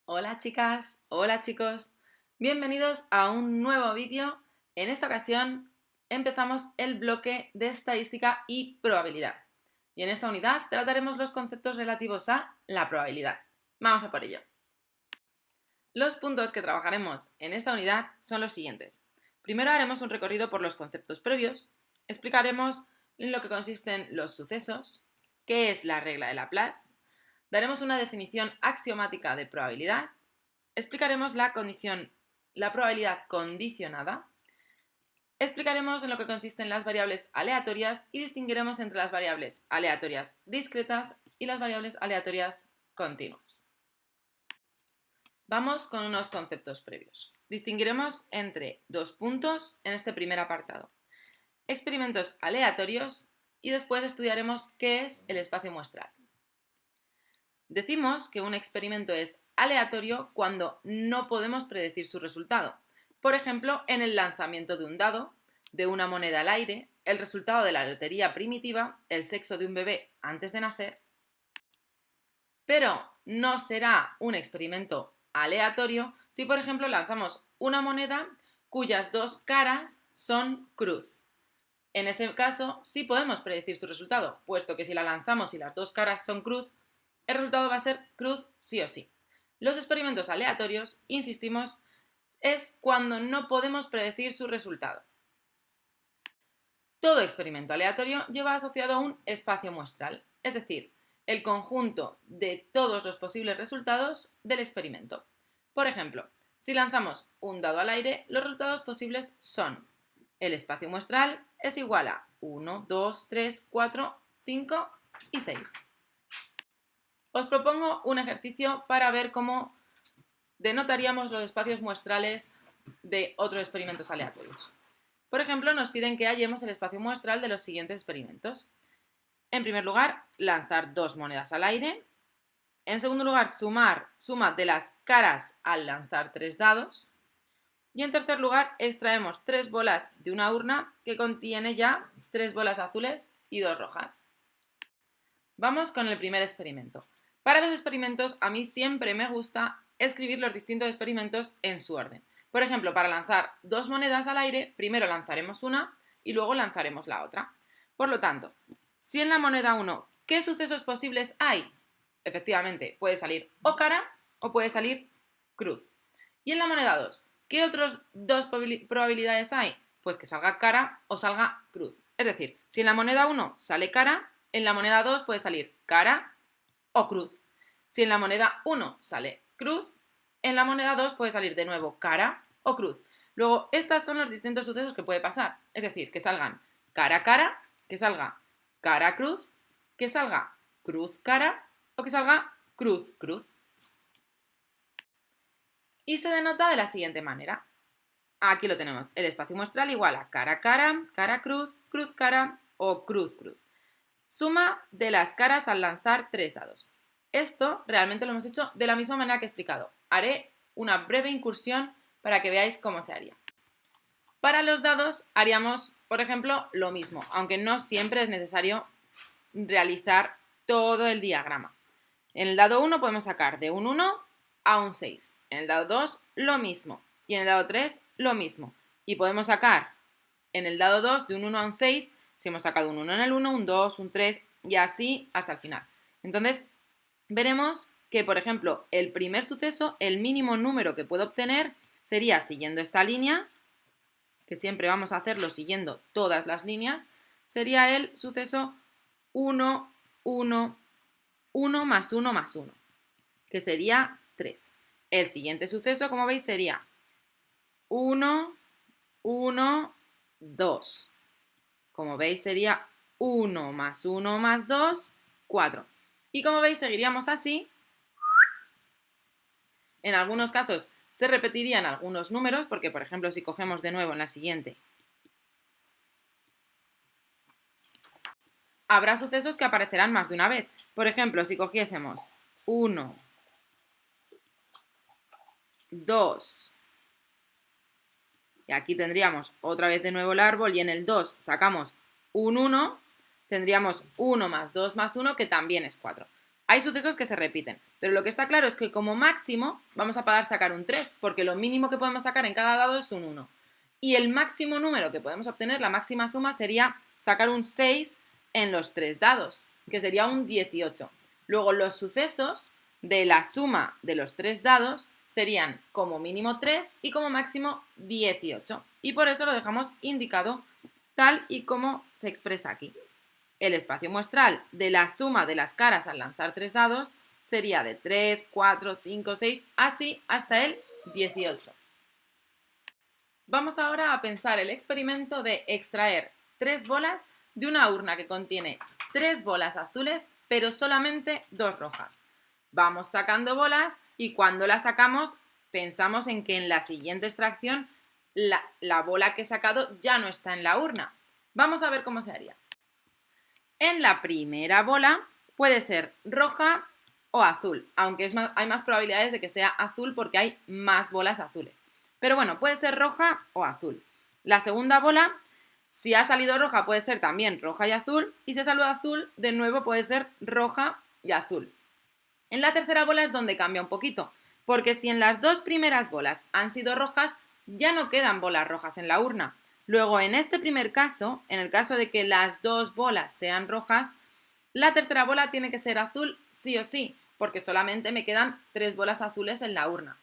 Hola chicas, hola chicos, bienvenidos a un nuevo vídeo. En esta ocasión empezamos el bloque de estadística y probabilidad. Y en esta unidad trataremos los conceptos relativos a la probabilidad. Vamos a por ello. Los puntos que trabajaremos en esta unidad son los siguientes. Primero haremos un recorrido por los conceptos previos, explicaremos en lo que consisten los sucesos, qué es la regla de Laplace, daremos una definición axiomática de probabilidad, explicaremos la probabilidad condicionada, explicaremos en lo que consisten las variables aleatorias y distinguiremos entre las variables aleatorias discretas y las variables aleatorias continuas. Vamos con unos conceptos previos. Distinguiremos entre dos puntos en este primer apartado. Experimentos aleatorios y después estudiaremos qué es el espacio muestral. Decimos que un experimento es aleatorio cuando no podemos predecir su resultado. Por ejemplo, en el lanzamiento de un dado, de una moneda al aire, el resultado de la lotería primitiva, el sexo de un bebé antes de nacer. Pero no será un experimento aleatorio si, por ejemplo, lanzamos una moneda cuyas dos caras son cruz. En ese caso, sí podemos predecir su resultado, puesto que si la lanzamos y las dos caras son cruz, el resultado va a ser cruz sí o sí. Los experimentos aleatorios, insistimos, es cuando no podemos predecir su resultado. Todo experimento aleatorio lleva asociado un espacio muestral, es decir, el conjunto de todos los posibles resultados del experimento. Por ejemplo, si lanzamos un dado al aire, los resultados posibles son: el espacio muestral es igual a 1, 2, 3, 4, 5 y 6. Os propongo un ejercicio para ver cómo denotaríamos los espacios muestrales de otros experimentos aleatorios. Por ejemplo, nos piden que hallemos el espacio muestral de los siguientes experimentos. En primer lugar, lanzar dos monedas al aire. En segundo lugar, suma de las caras al lanzar tres dados. Y en tercer lugar, extraemos tres bolas de una urna que contiene ya tres bolas azules y dos rojas. Vamos con el primer experimento. Para los experimentos, a mí siempre me gusta escribir los distintos experimentos en su orden. Por ejemplo, para lanzar dos monedas al aire, primero lanzaremos una y luego lanzaremos la otra. Por lo tanto, si en la moneda 1, ¿qué sucesos posibles hay? Efectivamente, puede salir o cara o puede salir cruz. Y en la moneda 2, ¿qué otras dos probabilidades hay? Pues que salga cara o salga cruz. Es decir, si en la moneda 1 sale cara, en la moneda 2 puede salir cara o cruz. Si en la moneda 1 sale cruz, en la moneda 2 puede salir de nuevo cara o cruz. Luego, estos son los distintos sucesos que puede pasar. Es decir, que salgan cara, que salga cara cruz, que salga cruz cara o que salga cruz cruz. Y se denota de la siguiente manera. Aquí lo tenemos, el espacio muestral igual a cara cruz cara o cruz cruz. Suma de las caras al lanzar tres dados. Esto realmente lo hemos hecho de la misma manera que he explicado. Haré una breve incursión para que veáis cómo se haría. Para los dados haríamos, por ejemplo, lo mismo, aunque no siempre es necesario realizar todo el diagrama. En el dado 1 podemos sacar de un 1 a un 6. En el dado 2 lo mismo. Y en el dado 3 lo mismo. Y podemos sacar en el dado 2 de un 1 a un 6, si hemos sacado un 1 en el 1, un 2, un 3 y así hasta el final. Entonces, veremos que, por ejemplo, el primer suceso, el mínimo número que puedo obtener sería siguiendo esta línea, que siempre vamos a hacerlo siguiendo todas las líneas, sería el suceso 1, 1, 1 más 1 más 1, que sería 3. El siguiente suceso, como veis, sería 1, 1, 2. Como veis, sería 1 más 1 más 2, 4. Y como veis, seguiríamos así. En algunos casos se repetirían algunos números, porque, por ejemplo, si cogemos de nuevo en la siguiente, habrá sucesos que aparecerán más de una vez. Por ejemplo, si cogiésemos 1, 2, y aquí tendríamos otra vez de nuevo el árbol, y en el 2 sacamos un 1, tendríamos 1 más 2 más 1, que también es 4. Hay sucesos que se repiten, pero lo que está claro es que como máximo vamos a poder sacar un 3, porque lo mínimo que podemos sacar en cada dado es un 1. Y el máximo número que podemos obtener, la máxima suma, sería sacar un 6 en los 3 dados, que sería un 18. Luego los sucesos de la suma de los 3 dados serían como mínimo 3 y como máximo 18. Y por eso lo dejamos indicado tal y como se expresa aquí. El espacio muestral de la suma de las caras al lanzar 3 dados sería de 3, 4, 5, 6, así hasta el 18. Vamos ahora a pensar el experimento de extraer 3 bolas de una urna que contiene 3 bolas azules, pero solamente 2 rojas. Vamos sacando bolas y cuando las sacamos pensamos en que en la siguiente extracción la bola que he sacado ya no está en la urna. Vamos a ver cómo se haría. En la primera bola puede ser roja o azul, aunque hay más probabilidades de que sea azul porque hay más bolas azules. Pero bueno, puede ser roja o azul. La segunda bola, si ha salido roja, puede ser también roja y azul. Y si ha salido azul, de nuevo puede ser roja y azul. En la tercera bola es donde cambia un poquito, porque si en las 2 primeras bolas han sido rojas, ya no quedan bolas rojas en la urna. Luego, en este primer caso, en el caso de que las 2 bolas sean rojas, la tercera bola tiene que ser azul sí o sí, porque solamente me quedan 3 bolas azules en la urna.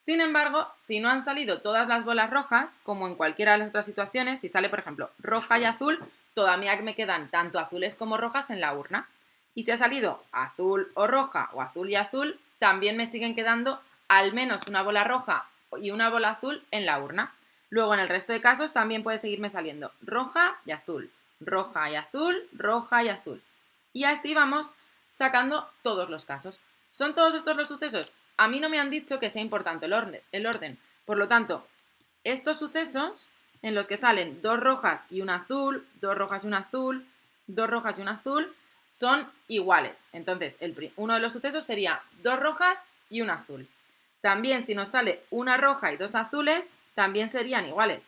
Sin embargo, si no han salido todas las bolas rojas, como en cualquiera de las otras situaciones, si sale, por ejemplo, roja y azul, todavía me quedan tanto azules como rojas en la urna. Y si ha salido azul o roja o azul y azul, también me siguen quedando al menos una bola roja y una bola azul en la urna. Luego, en el resto de casos, también puede seguirme saliendo roja y azul, roja y azul, roja y azul. Y así vamos sacando todos los casos. ¿Son todos estos los sucesos? A mí no me han dicho que sea importante el orden. Por lo tanto, estos sucesos en los que salen 2 rojas y un azul, 2 rojas y un azul, 2 rojas y un azul, son iguales. Entonces, uno de los sucesos sería 2 rojas y un azul. También, si nos sale una roja y 2 azules, también serían iguales.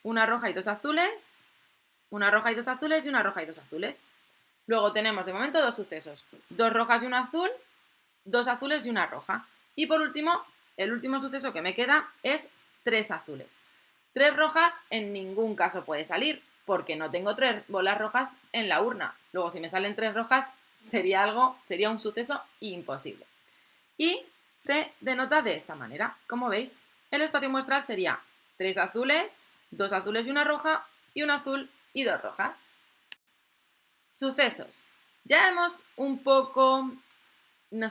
Una roja y 2 azules, una roja y 2 azules y una roja y 2 azules. Luego tenemos de momento 2 sucesos. 2 rojas y un azul, 2 azules y una roja. Y por último, el último suceso que me queda es 3 azules. 3 rojas en ningún caso puede salir, porque no tengo 3 bolas rojas en la urna. Luego, si me salen 3 rojas, sería un suceso imposible. Y se denota de esta manera. Como veis, el espacio muestral sería 3 azules, 2 azules y una roja, y un azul y 2 rojas. Sucesos. Ya nos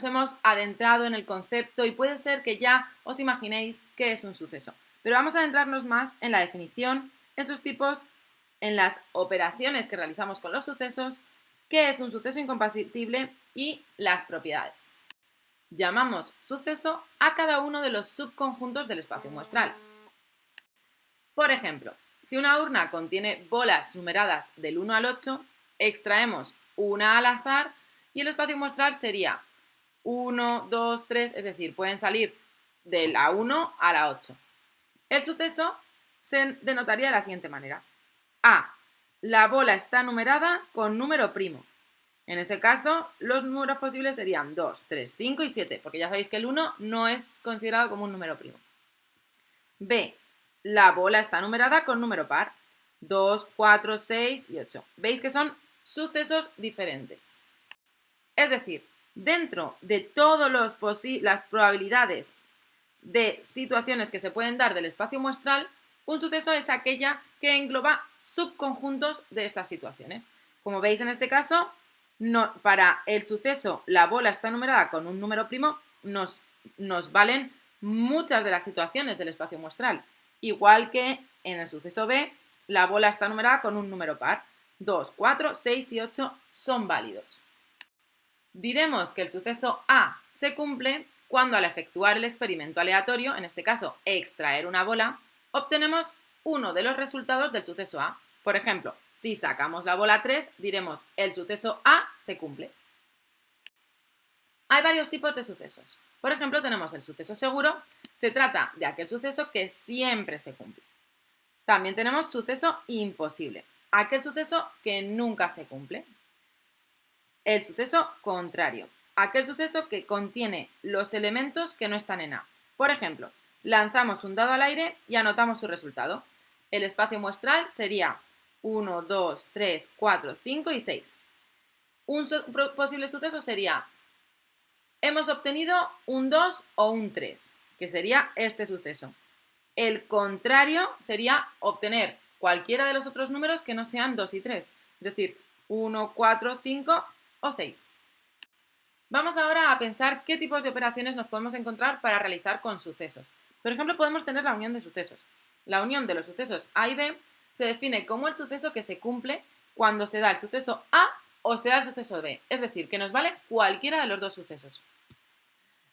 hemos adentrado en el concepto y puede ser que ya os imaginéis qué es un suceso. Pero vamos a adentrarnos más en la definición, en sus tipos, en las operaciones que realizamos con los sucesos, qué es un suceso incompatible y las propiedades. Llamamos suceso a cada uno de los subconjuntos del espacio muestral. Por ejemplo, si una urna contiene bolas numeradas del 1 al 8, extraemos una al azar y el espacio muestral sería 1, 2, 3, es decir, pueden salir de la 1 a la 8. El suceso se denotaría de la siguiente manera. A. La bola está numerada con número primo. En ese caso, los números posibles serían 2, 3, 5 y 7, porque ya sabéis que el 1 no es considerado como un número primo. B. La bola está numerada con número par. 2, 4, 6 y 8. Veis que son sucesos diferentes. Es decir, dentro de todas las probabilidades de situaciones que se pueden dar del espacio muestral, un suceso es aquella que engloba subconjuntos de estas situaciones. Como veis en este caso, para el suceso la bola está numerada con un número primo, nos valen muchas de las situaciones del espacio muestral. Igual que en el suceso B, la bola está numerada con un número par. 2, 4, 6 y 8 son válidos. Diremos que el suceso A se cumple cuando al efectuar el experimento aleatorio, en este caso extraer una bola, obtenemos uno de los resultados del suceso A. Por ejemplo, si sacamos la bola 3, diremos el suceso A se cumple. Hay varios tipos de sucesos. Por ejemplo, tenemos el suceso seguro, se trata de aquel suceso que siempre se cumple. También tenemos suceso imposible, aquel suceso que nunca se cumple. el suceso contrario, aquel suceso que contiene los elementos que no están en A. Por ejemplo, lanzamos un dado al aire y anotamos su resultado. El espacio muestral sería 1, 2, 3, 4, 5 y 6. Un posible suceso sería, hemos obtenido un 2 o un 3, que sería este suceso. El contrario sería obtener cualquiera de los otros números que no sean 2 y 3, es decir, 1, 4, 5 o 6. Vamos ahora a pensar qué tipos de operaciones nos podemos encontrar para realizar con sucesos. Por ejemplo, podemos tener la unión de sucesos. La unión de los sucesos A y B se define como el suceso que se cumple cuando se da el suceso A o se da el suceso B, es decir, que nos vale cualquiera de los dos sucesos.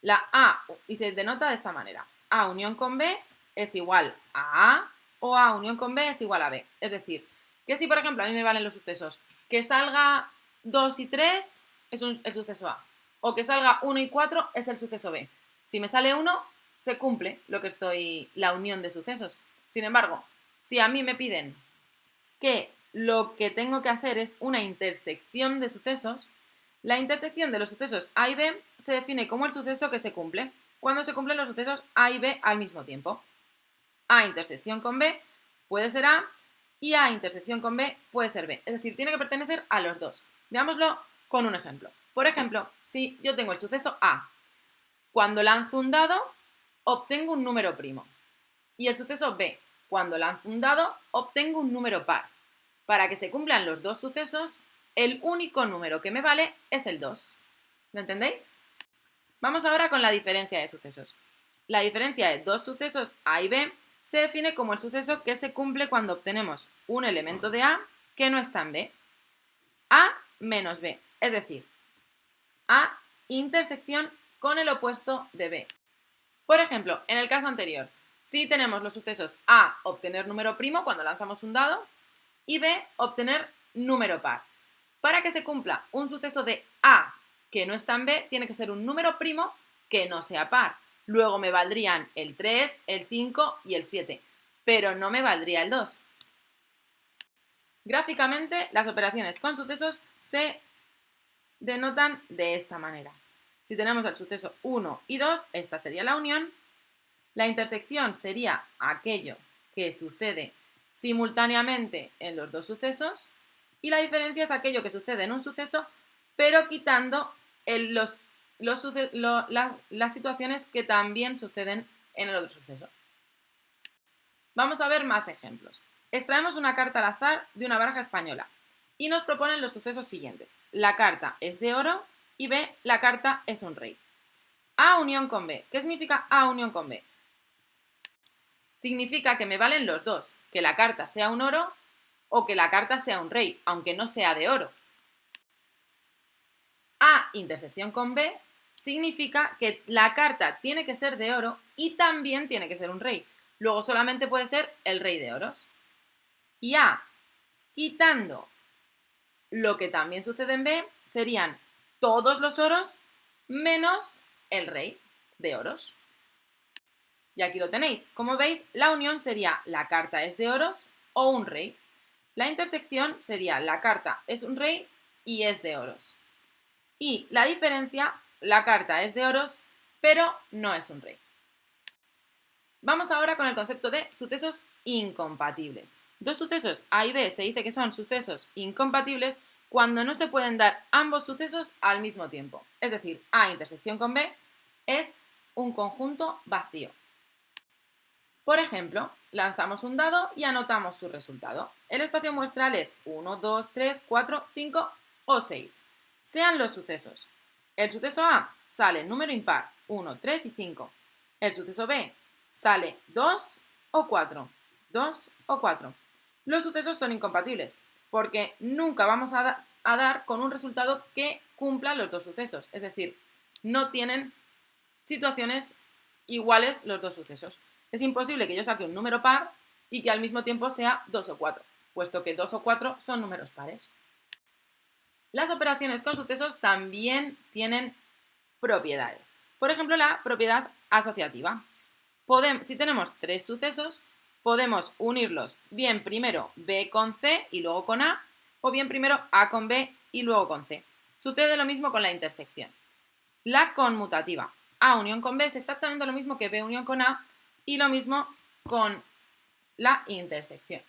La A, y se denota de esta manera, A unión con B es igual a A o A unión con B es igual a B. Es decir, que si por ejemplo a mí me valen los sucesos que salga 2 y 3 es el suceso A, o que salga 1 y 4 es el suceso B. Si me sale 1, se cumple la unión de sucesos. Sin embargo, si a mí me piden que lo que tengo que hacer es una intersección de sucesos, la intersección de los sucesos A y B se define como el suceso que se cumple cuando se cumplen los sucesos A y B al mismo tiempo. A intersección con B puede ser A y A intersección con B puede ser B. Es decir, tiene que pertenecer a los dos. Veámoslo con un ejemplo. Por ejemplo, si yo tengo el suceso A, cuando lanzo un dado, obtengo un número primo. Y el suceso B, cuando lanzo un dado, obtengo un número par. Para que se cumplan los dos sucesos, el único número que me vale es el 2. ¿Lo entendéis? Vamos ahora con la diferencia de sucesos. La diferencia de dos sucesos A y B se define como el suceso que se cumple cuando obtenemos un elemento de A que no está en B. A menos B, es decir, A intersección con el opuesto de B. Por ejemplo, en el caso anterior, si tenemos los sucesos A, obtener número primo cuando lanzamos un dado, y B, obtener número par. Para que se cumpla un suceso de A que no está en B, tiene que ser un número primo que no sea par. Luego me valdrían el 3, el 5 y el 7, pero no me valdría el 2. Gráficamente, las operaciones con sucesos se denotan de esta manera. Si tenemos el suceso 1 y 2, esta sería la unión. La intersección sería aquello que sucede simultáneamente en los dos sucesos y la diferencia es aquello que sucede en un suceso pero quitando las situaciones que también suceden en el otro suceso. Vamos a ver más ejemplos. Extraemos una carta al azar de una baraja española y nos proponen los sucesos siguientes. La carta es de oro y B, la carta es un rey. A unión con B. ¿Qué significa A unión con B? Significa que me valen los dos, que la carta sea un oro o que la carta sea un rey, aunque no sea de oro. A intersección con B significa que la carta tiene que ser de oro y también tiene que ser un rey. Luego solamente puede ser el rey de oros. Y A, quitando lo que también sucede en B, serían todos los oros menos el rey de oros. Y aquí lo tenéis. Como veis, la unión sería la carta es de oros o un rey. La intersección sería la carta es un rey y es de oros. Y la diferencia, la carta es de oros, pero no es un rey. Vamos ahora con el concepto de sucesos incompatibles. Dos sucesos A y B se dice que son sucesos incompatibles cuando no se pueden dar ambos sucesos al mismo tiempo. Es decir, A intersección con B es un conjunto vacío. Por ejemplo, lanzamos un dado y anotamos su resultado. El espacio muestral es 1, 2, 3, 4, 5 o 6. Sean los sucesos. El suceso A sale número impar, 1, 3 y 5. El suceso B sale 2 o 4. 2 o 4. Los sucesos son incompatibles porque nunca vamos a dar con un resultado que cumpla los dos sucesos. Es decir, no tienen situaciones iguales los dos sucesos. Es imposible que yo saque un número par y que al mismo tiempo sea 2 o 4, puesto que 2 o 4 son números pares. Las operaciones con sucesos también tienen propiedades. Por ejemplo, la propiedad asociativa. Si tenemos tres sucesos, podemos unirlos bien primero B con C y luego con A, o bien primero A con B y luego con C. Sucede lo mismo con la intersección. La conmutativa A unión con B es exactamente lo mismo que B unión con A y lo mismo con la intersección.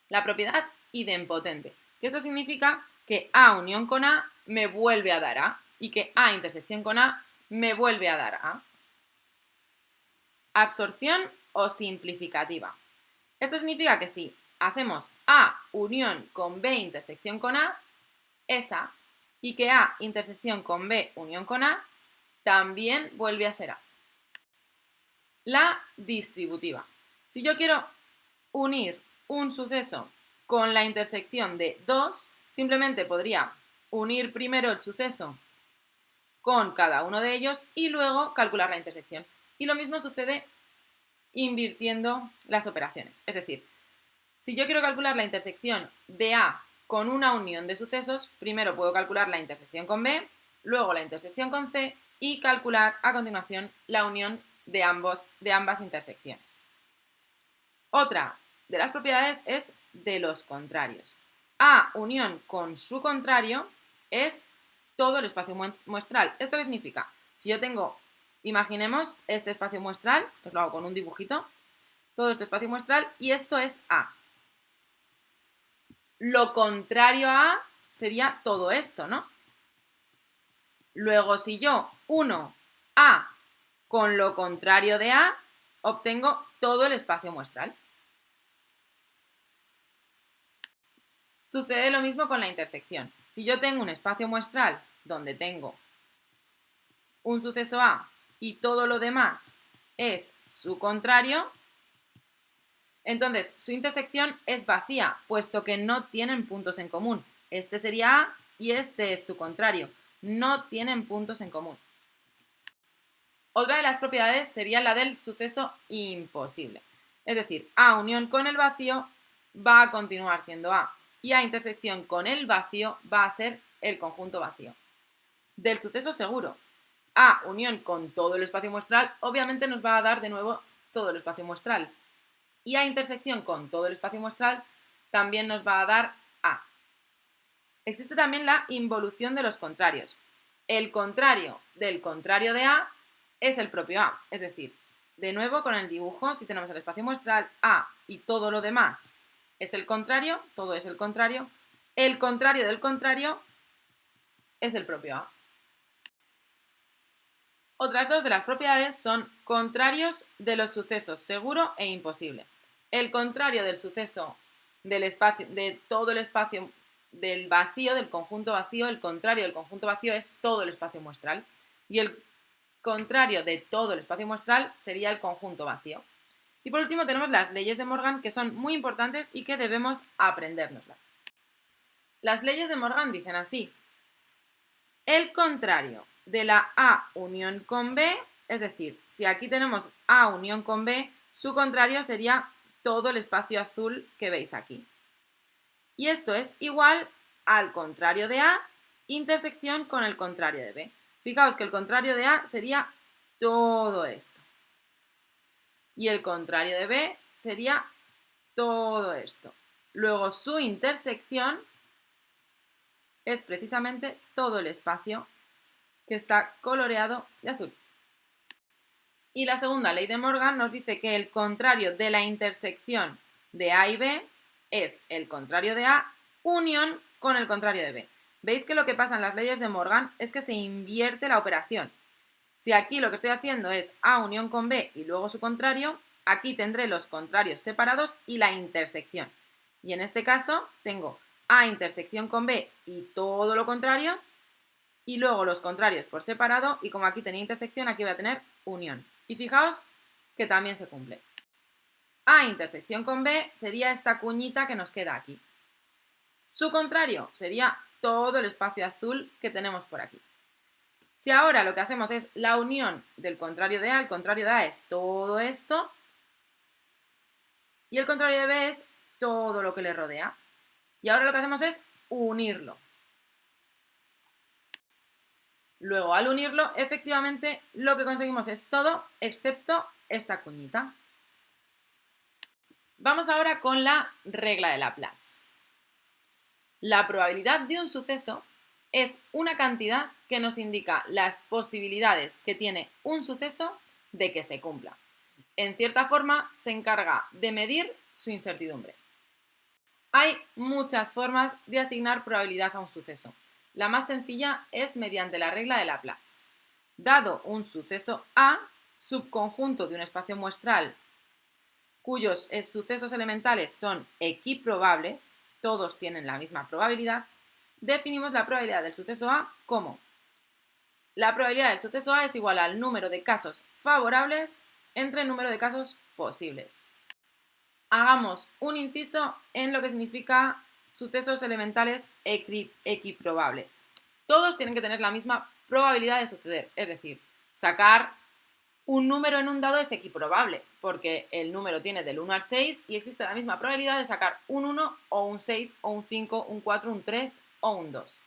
La propiedad idempotente, que eso significa que A unión con A me vuelve a dar A y que A intersección con A me vuelve a dar A. Absorción o simplificativa. Esto significa que si hacemos A unión con B intersección con A, es A, y que A intersección con B unión con A también vuelve a ser A. La distributiva. Si yo quiero unir un suceso con la intersección de dos, simplemente podría unir primero el suceso con cada uno de ellos y luego calcular la intersección. Y lo mismo sucede invirtiendo las operaciones. Es decir, si yo quiero calcular la intersección de A con una unión de sucesos, primero puedo calcular la intersección con B, luego la intersección con C y calcular a continuación la unión de ambas intersecciones. Otra de las propiedades es de los contrarios. A unión con su contrario es todo el espacio muestral. ¿Esto qué significa? Si yo tengo, imaginemos este espacio muestral, os lo hago con un dibujito, todo este espacio muestral y esto es A. Lo contrario a A sería todo esto, ¿no? Luego, si yo uno A con lo contrario de A, obtengo todo el espacio muestral. Sucede lo mismo con la intersección. Si yo tengo un espacio muestral donde tengo un suceso A y todo lo demás es su contrario, entonces su intersección es vacía, puesto que no tienen puntos en común. Este sería A y este es su contrario. No tienen puntos en común. Otra de las propiedades sería la del suceso imposible. Es decir, A unión con el vacío va a continuar siendo A y A intersección con el vacío va a ser el conjunto vacío. Del suceso seguro, A unión con todo el espacio muestral obviamente nos va a dar de nuevo todo el espacio muestral. Y A intersección con todo el espacio muestral también nos va a dar A. Existe también la involución de los contrarios. El contrario del contrario de A es el propio A. Es decir, de nuevo con el dibujo, si tenemos el espacio muestral A y todo lo demás es el contrario, todo es el contrario del contrario es el propio A. Otras dos de las propiedades son contrarios de los sucesos seguro e imposible. El contrario del suceso del espacio, de todo el espacio del vacío, del conjunto vacío, el contrario del conjunto vacío es todo el espacio muestral. Y el contrario de todo el espacio muestral sería el conjunto vacío. Y por último tenemos las leyes de Morgan, que son muy importantes y que debemos aprendérnoslas. Las leyes de Morgan dicen así: el contrario de la A unión con B, es decir, si aquí tenemos A unión con B, su contrario sería todo el espacio azul que veis aquí. Y esto es igual al contrario de A, intersección con el contrario de B. Fijaos que el contrario de A sería todo esto. Y el contrario de B sería todo esto. Luego su intersección es precisamente todo el espacio que está coloreado de azul. Y la segunda ley de Morgan nos dice que el contrario de la intersección de A y B es el contrario de A unión con el contrario de B. ¿Veis que lo que pasa en las leyes de Morgan es que se invierte la operación? Si aquí lo que estoy haciendo es A unión con B y luego su contrario, aquí tendré los contrarios separados y la intersección. Y en este caso tengo A intersección con B y todo lo contrario, y luego los contrarios por separado, y como aquí tenía intersección, aquí voy a tener unión. Y fijaos que también se cumple. A intersección con B sería esta cuñita que nos queda aquí. Su contrario sería todo el espacio azul que tenemos por aquí. Si ahora lo que hacemos es la unión del contrario de A, el contrario de A es todo esto, y el contrario de B es todo lo que le rodea. Y ahora lo que hacemos es unirlo. Luego, al unirlo, efectivamente, lo que conseguimos es todo, excepto esta cuñita. Vamos ahora con la regla de Laplace. La probabilidad de un suceso es una cantidad que nos indica las posibilidades que tiene un suceso de que se cumpla. En cierta forma, se encarga de medir su incertidumbre. Hay muchas formas de asignar probabilidad a un suceso. La más sencilla es mediante la regla de Laplace. Dado un suceso A, subconjunto de un espacio muestral cuyos sucesos elementales son equiprobables, todos tienen la misma probabilidad, definimos la probabilidad del suceso A como la probabilidad del suceso A es igual al número de casos favorables entre el número de casos posibles. Hagamos un inciso en lo que significa sucesos elementales equiprobables. Todos tienen que tener la misma probabilidad de suceder, es decir, sacar un número en un dado es equiprobable, porque el número tiene del 1 al 6 y existe la misma probabilidad de sacar un 1 o un 6 o un 5, un 4, un 3 o un 2.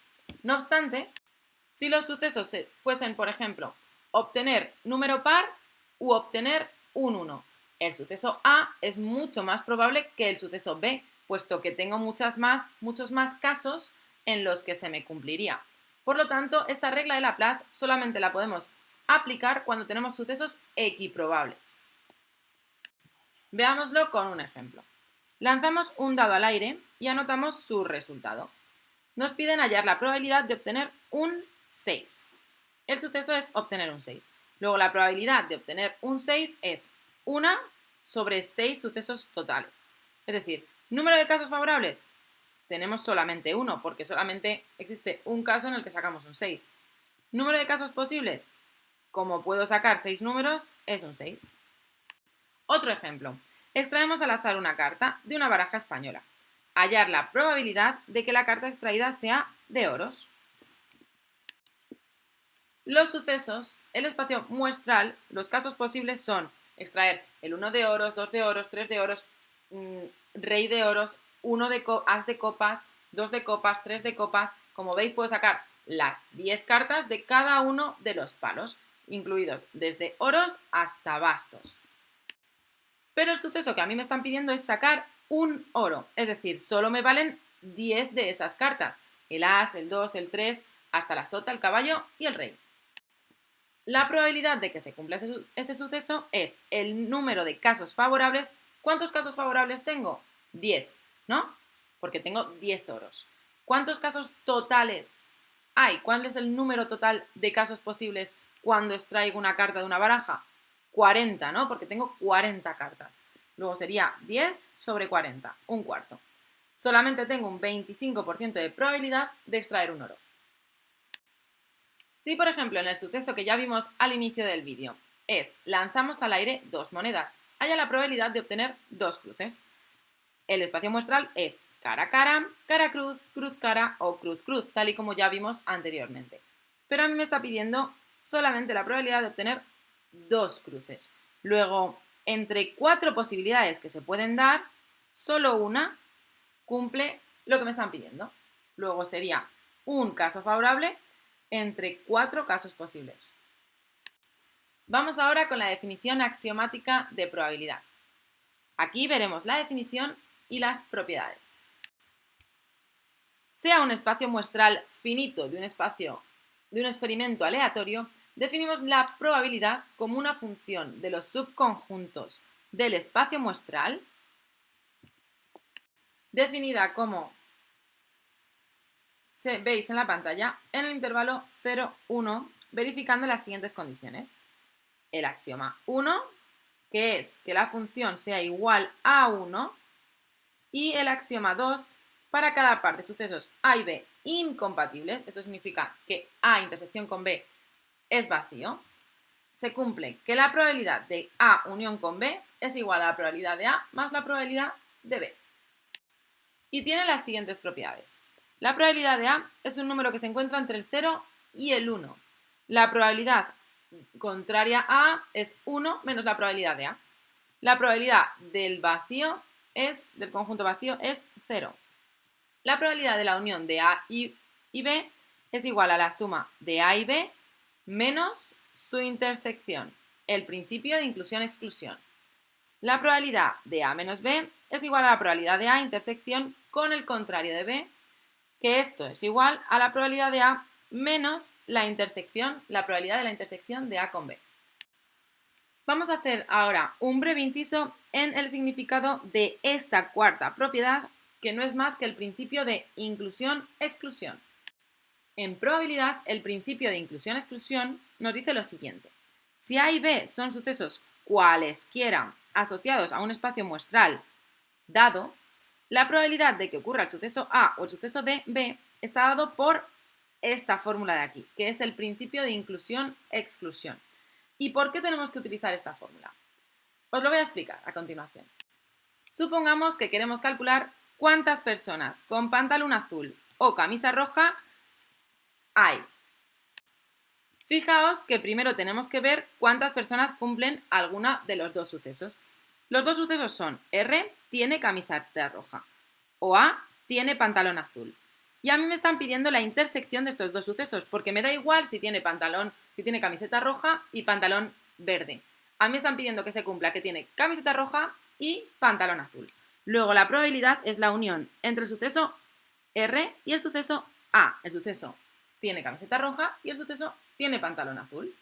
No obstante, si los sucesos fuesen, por ejemplo, obtener número par u obtener un 1, el suceso A es mucho más probable que el suceso B, puesto que tengo muchos más casos en los que se me cumpliría. Por lo tanto, esta regla de Laplace solamente la podemos aplicar cuando tenemos sucesos equiprobables. Veámoslo con un ejemplo. Lanzamos un dado al aire y anotamos su resultado. Nos piden hallar la probabilidad de obtener un 6. El suceso es obtener un 6. Luego la probabilidad de obtener un 6 es 1 sobre 6 sucesos totales. Es decir, número de casos favorables, tenemos solamente uno, porque solamente existe un caso en el que sacamos un 6. Número de casos posibles, como puedo sacar 6 números, es un 6. Otro ejemplo. Extraemos al azar una carta de una baraja española. Hallar la probabilidad de que la carta extraída sea de oros. Los sucesos, el espacio muestral, los casos posibles son extraer el 1 de oros, 2 de oros, 3 de oros, rey de oros, as de copas, 2 de copas, 3 de copas. Como veis, puedo sacar las 10 cartas de cada uno de los palos, incluidos desde oros hasta bastos. Pero el suceso que a mí me están pidiendo es sacar un oro, es decir, solo me valen 10 de esas cartas, el as, el 2, el 3, hasta la sota, el caballo y el rey. La probabilidad de que se cumpla ese suceso es el número de casos favorables. ¿Cuántos casos favorables tengo? 10, ¿no? Porque tengo 10 oros. ¿Cuántos casos totales hay? ¿Cuál es el número total de casos posibles cuando extraigo una carta de una baraja? 40, ¿no? Porque tengo 40 cartas. Luego sería 10 sobre 40, un cuarto. Solamente tengo un 25% de probabilidad de extraer un oro. Si, por ejemplo, en el suceso que ya vimos al inicio del vídeo es lanzamos al aire 2 monedas, haya la probabilidad de obtener 2 cruces. El espacio muestral es cara cara, cara cruz, cruz cara o cruz cruz, tal y como ya vimos anteriormente. Pero a mí me está pidiendo solamente la probabilidad de obtener 2 cruces. Luego, entre 4 posibilidades que se pueden dar, solo una cumple lo que me están pidiendo. Luego sería un caso favorable entre 4 casos posibles. Vamos ahora con la definición axiomática de probabilidad. Aquí veremos la definición y las propiedades. Sea un espacio muestral finito de un experimento aleatorio, definimos la probabilidad como una función de los subconjuntos del espacio muestral, definida como veis en la pantalla, en el intervalo 0, 1, verificando las siguientes condiciones. El axioma 1, que es que la función sea igual a 1, y el axioma 2, para cada par de sucesos A y B incompatibles, esto significa que A intersección con B es vacío, se cumple que la probabilidad de A unión con B es igual a la probabilidad de A más la probabilidad de B. Y tiene las siguientes propiedades. La probabilidad de A es un número que se encuentra entre el 0 y el 1. La probabilidad contraria a A es 1 menos la probabilidad de A. La probabilidad del conjunto vacío es 0. La probabilidad de la unión de A y B es igual a la suma de A y B menos su intersección, el principio de inclusión-exclusión. La probabilidad de A menos B es igual a la probabilidad de A intersección con el contrario de B que esto es igual a la probabilidad de A menos la probabilidad de la intersección de A con B. Vamos a hacer ahora un breve inciso en el significado de esta cuarta propiedad, que no es más que el principio de inclusión-exclusión. En probabilidad, el principio de inclusión-exclusión nos dice lo siguiente. Si A y B son sucesos cualesquiera asociados a un espacio muestral dado, la probabilidad de que ocurra el suceso A o el suceso de B está dado por esta fórmula de aquí, que es el principio de inclusión-exclusión. ¿Y por qué tenemos que utilizar esta fórmula? Os lo voy a explicar a continuación. Supongamos que queremos calcular cuántas personas con pantalón azul o camisa roja hay. Fijaos que primero tenemos que ver cuántas personas cumplen alguna de los dos sucesos. Los dos sucesos son R tiene camiseta roja o A tiene pantalón azul. Y a mí me están pidiendo la intersección de estos dos sucesos, porque me da igual si tiene camiseta roja y pantalón verde. A mí me están pidiendo que se cumpla que tiene camiseta roja y pantalón azul. Luego la probabilidad es la unión entre el suceso R y el suceso A. El suceso tiene camiseta roja y el suceso tiene pantalón azul.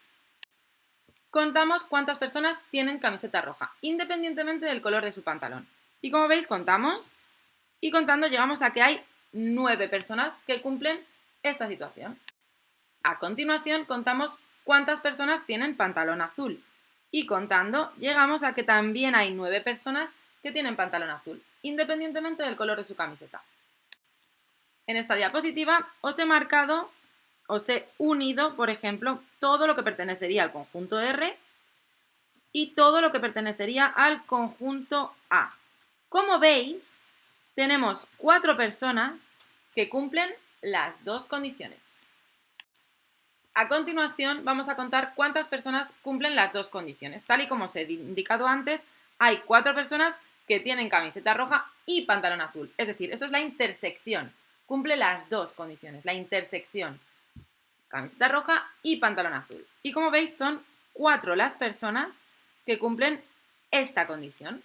Contamos cuántas personas tienen camiseta roja, independientemente del color de su pantalón. Y como veis, contamos y contando llegamos a que hay 9 personas que cumplen esta situación. A continuación, contamos cuántas personas tienen pantalón azul. Y contando, llegamos a que también hay 9 personas que tienen pantalón azul, independientemente del color de su camiseta. En esta diapositiva os he unido, por ejemplo, todo lo que pertenecería al conjunto R y todo lo que pertenecería al conjunto A. Como veis, tenemos 4 personas que cumplen las dos condiciones. A continuación, vamos a contar cuántas personas cumplen las dos condiciones. Tal y como os he indicado antes, hay 4 personas que tienen camiseta roja y pantalón azul. Es decir, eso es la intersección. Cumple las dos condiciones, la intersección. Camiseta roja y pantalón azul. Y como veis, son 4 las personas que cumplen esta condición.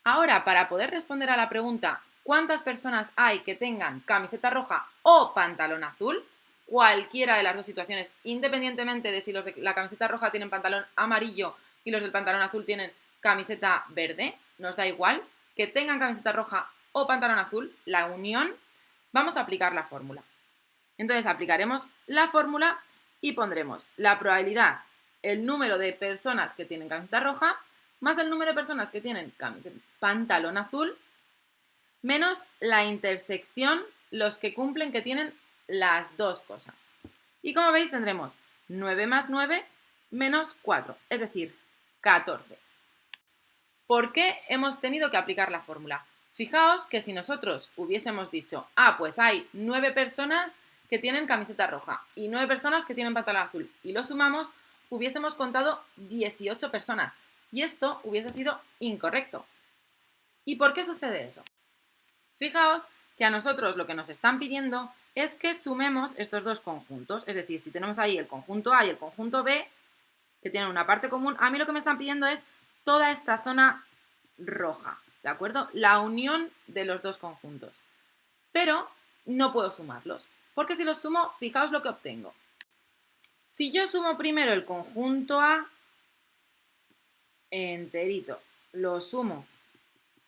Ahora, para poder responder a la pregunta ¿cuántas personas hay que tengan camiseta roja o pantalón azul? Cualquiera de las dos situaciones, independientemente de si los de la camiseta roja tienen pantalón amarillo y los del pantalón azul tienen camiseta verde, nos da igual, que tengan camiseta roja o pantalón azul, la unión, vamos a aplicar la fórmula. Entonces aplicaremos la fórmula y pondremos la probabilidad, el número de personas que tienen camiseta roja, más el número de personas que tienen pantalón azul, menos la intersección, los que cumplen que tienen las dos cosas. Y como veis tendremos 9 más 9 menos 4, es decir, 14. ¿Por qué hemos tenido que aplicar la fórmula? Fijaos que si nosotros hubiésemos dicho, pues hay 9 personas que tienen camiseta roja y 9 personas que tienen pantalón azul y lo sumamos, hubiésemos contado 18 personas y esto hubiese sido incorrecto. ¿Y por qué sucede eso? Fijaos que a nosotros lo que nos están pidiendo es que sumemos estos dos conjuntos, es decir, si tenemos ahí el conjunto A y el conjunto B, que tienen una parte común, a mí lo que me están pidiendo es toda esta zona roja, ¿de acuerdo? La unión de los dos conjuntos. Pero no puedo sumarlos, porque si los sumo, fijaos lo que obtengo. Si yo sumo primero el conjunto A enterito, lo sumo,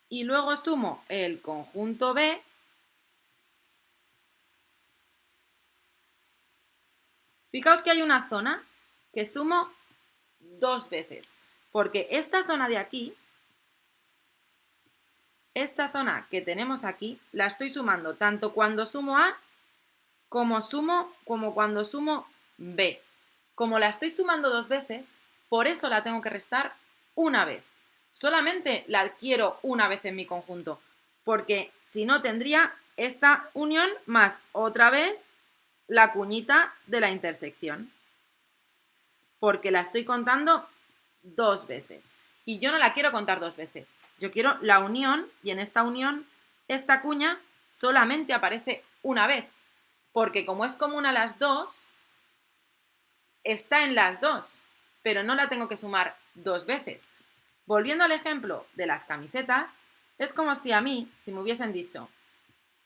y luego sumo el conjunto B, fijaos que hay una zona que sumo 2 veces, porque esta zona de aquí, esta zona que tenemos aquí, la estoy sumando tanto cuando sumo A como cuando sumo B. Como la estoy sumando 2 veces, por eso la tengo que restar una vez. Solamente la adquiero una vez en mi conjunto, porque si no tendría esta unión más otra vez la cuñita de la intersección, porque la estoy contando 2 veces. Y yo no la quiero contar 2 veces. Yo quiero la unión y en esta unión, esta cuña solamente aparece una vez. Porque como es común a las dos, está en las dos, pero no la tengo que sumar 2 veces. Volviendo al ejemplo de las camisetas, es como si a mí, si me hubiesen dicho,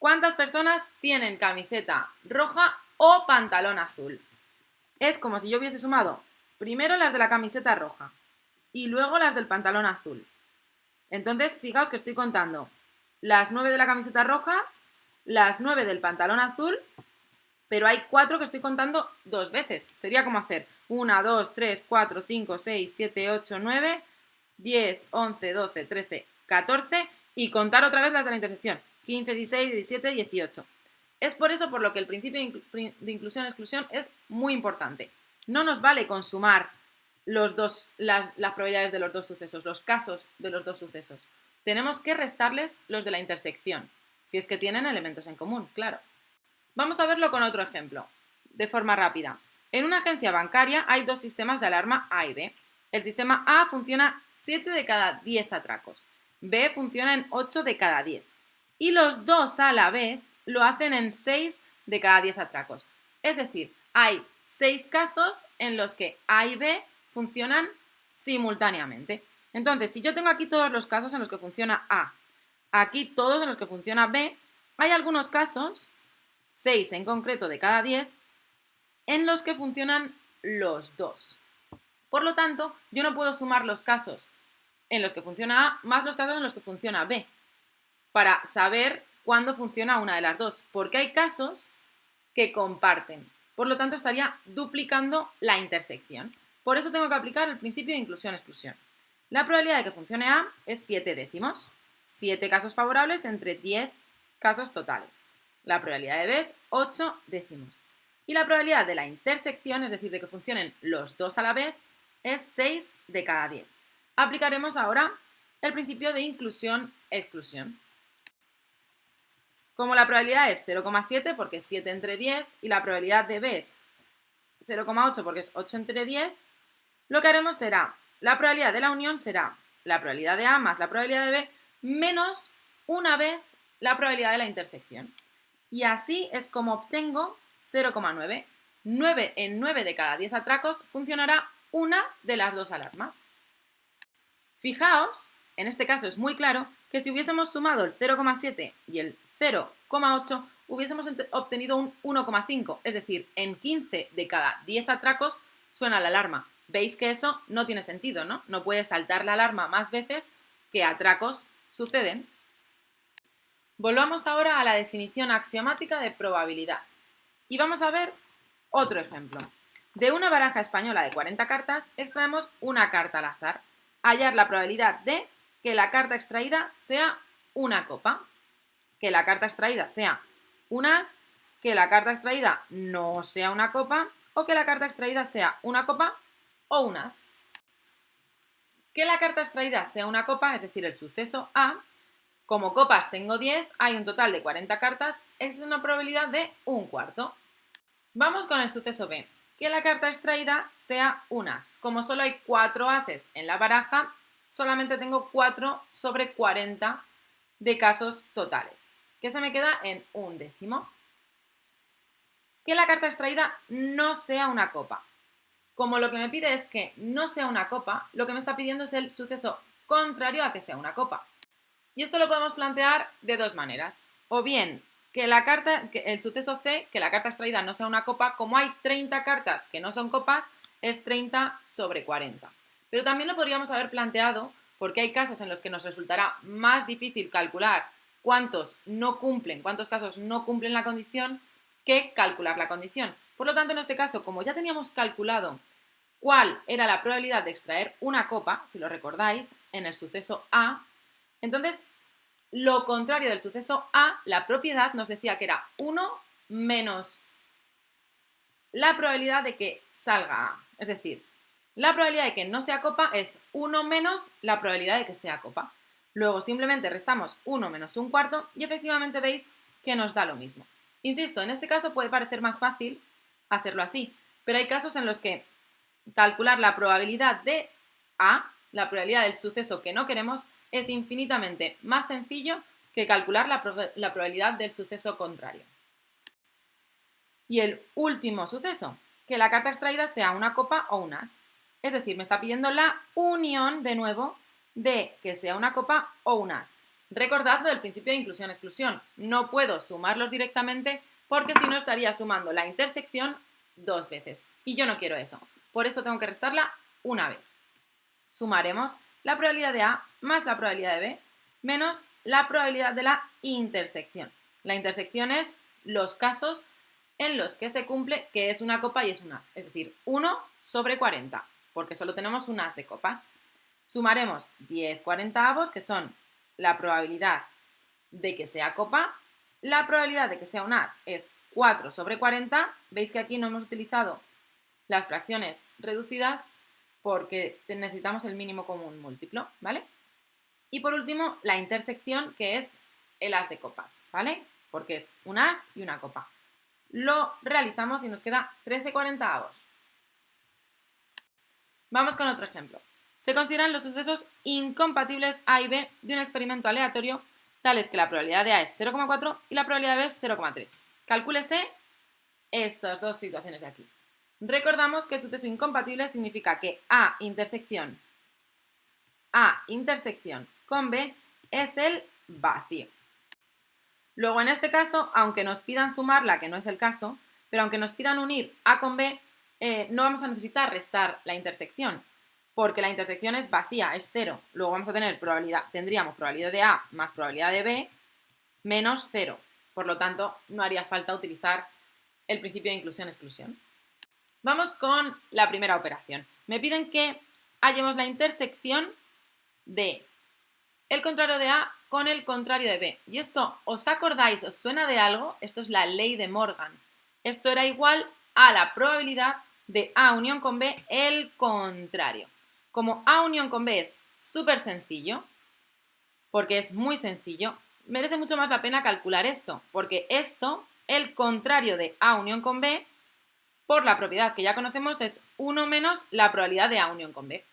¿Cuántas personas tienen camiseta roja o pantalón azul? Es como si yo hubiese sumado primero las de la camiseta roja y luego las del pantalón azul. Entonces, fijaos que estoy contando las 9 de la camiseta roja, las 9 del pantalón azul, pero hay 4 que estoy contando 2 veces. Sería como hacer 1, 2, 3, 4, 5, 6, 7, 8, 9, 10, 11, 12, 13, 14 y contar otra vez las de la intersección. 15, 16, 17, 18. Es por eso por lo que el principio de inclusión-exclusión es muy importante. No nos vale con sumar las probabilidades de los dos sucesos, los casos de los dos sucesos. Tenemos que restarles los de la intersección, si es que tienen elementos en común, claro. Vamos a verlo con otro ejemplo, de forma rápida. En una agencia bancaria hay dos sistemas de alarma A y B. El sistema A funciona 7 de cada 10 atracos. B funciona en 8 de cada 10. Y los dos a la vez lo hacen en 6 de cada 10 atracos. Es decir, hay 6 casos en los que A y B funcionan simultáneamente. Entonces, si yo tengo aquí todos los casos en los que funciona A, aquí todos en los que funciona B, hay algunos casos, 6 en concreto de cada 10, en los que funcionan los dos. Por lo tanto, yo no puedo sumar los casos en los que funciona A más los casos en los que funciona B para saber cuándo funciona una de las dos, porque hay casos que comparten. Por lo tanto, estaría duplicando la intersección. Por eso tengo que aplicar el principio de inclusión-exclusión. La probabilidad de que funcione A es 7 décimos. 7 casos favorables entre 10 casos totales. La probabilidad de B es 8 décimos. Y la probabilidad de la intersección, es decir, de que funcionen los dos a la vez, es 6 de cada 10. Aplicaremos ahora el principio de inclusión-exclusión. Como la probabilidad es 0,7 porque es 7 entre 10 y la probabilidad de B es 0,8 porque es 8 entre 10, lo que haremos será, la probabilidad de la unión será la probabilidad de A más la probabilidad de B menos una vez la probabilidad de la intersección. Y así es como obtengo 0,9. 9 en 9 de cada 10 atracos funcionará una de las dos alarmas. Fijaos, en este caso es muy claro, que si hubiésemos sumado el 0,7 y el 0,8 hubiésemos obtenido un 1,5, es decir, en 15 de cada 10 atracos suena la alarma. Veis que eso no tiene sentido, ¿no? No puede saltar la alarma más veces que atracos suceden. Volvamos ahora a la definición axiomática de probabilidad. Y vamos a ver otro ejemplo. De una baraja española de 40 cartas extraemos una carta al azar. Hallar la probabilidad de que la carta extraída sea una copa, que la carta extraída sea un as, que la carta extraída no sea una copa o que la carta extraída sea una copa o un as. Que la carta extraída sea una copa, es decir, el suceso A, como copas tengo 10, hay un total de 40 cartas, es una probabilidad de un cuarto. Vamos con el suceso B, que la carta extraída sea un as. Como solo hay 4 ases en la baraja, solamente tengo 4 sobre 40 de casos totales, que se me queda en un décimo. Que la carta extraída no sea una copa. Como lo que me pide es que no sea una copa, lo que me está pidiendo es el suceso contrario a que sea una copa. Y esto lo podemos plantear de dos maneras. O bien que el suceso C, que la carta extraída no sea una copa, como hay 30 cartas que no son copas, es 30 sobre 40. Pero también lo podríamos haber planteado porque hay casos en los que nos resultará más difícil calcular cuántos casos no cumplen la condición que calcular la condición. Por lo tanto, en este caso, como ya teníamos calculado cuál era la probabilidad de extraer una copa, si lo recordáis, en el suceso A, entonces lo contrario del suceso A, la propiedad nos decía que era 1 menos la probabilidad de que salga A. Es decir, la probabilidad de que no sea copa es 1 menos la probabilidad de que sea copa. Luego simplemente restamos 1 menos un cuarto y efectivamente veis que nos da lo mismo. Insisto, en este caso puede parecer más fácil hacerlo así, pero hay casos en los que calcular la probabilidad de A, la probabilidad del suceso que no queremos, es infinitamente más sencillo que calcular la probabilidad del suceso contrario. Y el último suceso, que la carta extraída sea una copa o un as. Es decir, me está pidiendo la unión, de nuevo, de que sea una copa o un as. Recordad lo del principio de inclusión-exclusión. No puedo sumarlos directamente porque si no estaría sumando la intersección 2 veces. Y yo no quiero eso. Por eso tengo que restarla una vez. Sumaremos la probabilidad de A más la probabilidad de B menos la probabilidad de la intersección. La intersección es los casos en los que se cumple que es una copa y es un as. Es decir, 1 sobre 40, porque solo tenemos un as de copas. Sumaremos 10 cuarentaavos, que son la probabilidad de que sea copa. La probabilidad de que sea un as es 4 sobre 40. Veis que aquí no hemos utilizado las fracciones reducidas porque necesitamos el mínimo común múltiplo, ¿vale? Y por último, la intersección, que es el as de copas, ¿vale? Porque es un as y una copa. Lo realizamos y nos queda 13 cuarentaavos. Vamos con otro ejemplo. Se consideran los sucesos incompatibles A y B de un experimento aleatorio, tales que la probabilidad de A es 0,4 y la probabilidad de B es 0,3. Calcúlese estas dos situaciones de aquí. Recordamos que el suceso incompatible significa que A intersección con B es el vacío. Luego, en este caso, aunque nos pidan sumarla, que no es el caso, pero aunque nos pidan unir A con B, no vamos a necesitar restar la intersección, porque la intersección es vacía, es 0. Luego vamos a tener tendríamos probabilidad de A más probabilidad de B menos 0. Por lo tanto, no haría falta utilizar el principio de inclusión-exclusión. Vamos con la primera operación. Me piden que hallemos la intersección de el contrario de A con el contrario de B. Y esto, ¿os acordáis? ¿Os suena de algo? Esto es la ley de Morgan. Esto era igual a la probabilidad de A unión con B, el contrario. Como A unión con B es súper sencillo, porque es muy sencillo, merece mucho más la pena calcular esto, porque esto, el contrario de A unión con B, por la propiedad que ya conocemos, es 1 menos la probabilidad de A unión con B.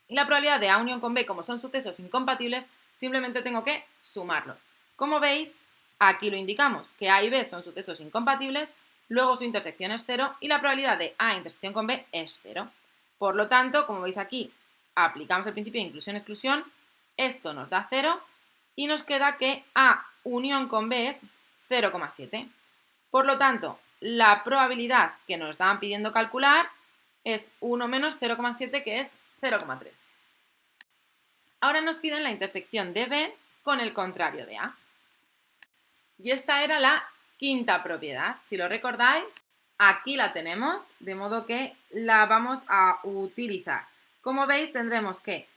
Y la probabilidad de A unión con B, como son sucesos incompatibles, simplemente tengo que sumarlos. Como veis, aquí lo indicamos, que A y B son sucesos incompatibles, luego su intersección es 0 y la probabilidad de A intersección con B es 0. Por lo tanto, como veis aquí, aplicamos el principio de inclusión-exclusión, esto nos da 0 y nos queda que A unión con B es 0,7. Por lo tanto, la probabilidad que nos estaban pidiendo calcular es 1 menos 0,7, que es 0,3. Ahora nos piden la intersección de B con el contrario de A. Y esta era la quinta propiedad. Si lo recordáis, aquí la tenemos, de modo que la vamos a utilizar. Como veis, tendremos que,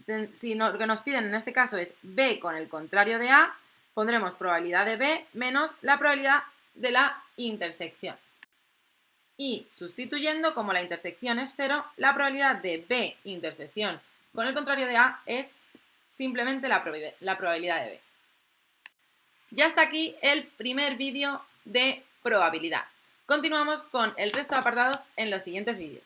lo que nos piden en este caso es B con el contrario de A, pondremos probabilidad de B menos la probabilidad de la intersección. Y sustituyendo, como la intersección es 0, la probabilidad de B intersección con el contrario de A es simplemente la probabilidad de B. Ya está aquí el primer vídeo de probabilidad. Continuamos con el resto de apartados en los siguientes vídeos.